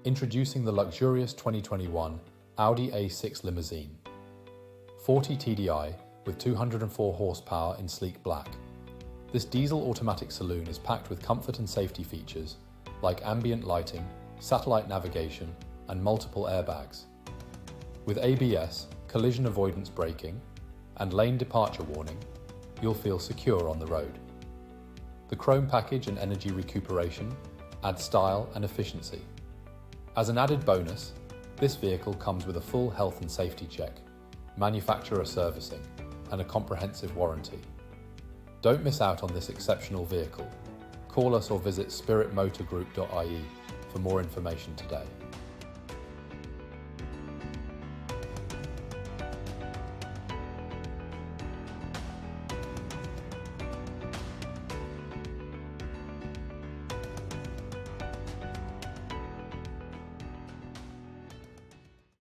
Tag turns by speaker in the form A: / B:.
A: Introducing the luxurious 2021 Audi A6 Limousine. 40 TDI with 204 horsepower in sleek black. This diesel automatic saloon is packed with comfort and safety features like ambient lighting, satellite navigation, and multiple airbags. With ABS, collision avoidance braking, and lane departure warning, you'll feel secure on the road. The chrome package and energy recuperation add style and efficiency. As an added bonus, this vehicle comes with a full health and safety check, manufacturer servicing, and a comprehensive warranty. Don't miss out on this exceptional vehicle. Call us or visit spiritmotorgroup.ie for more information today.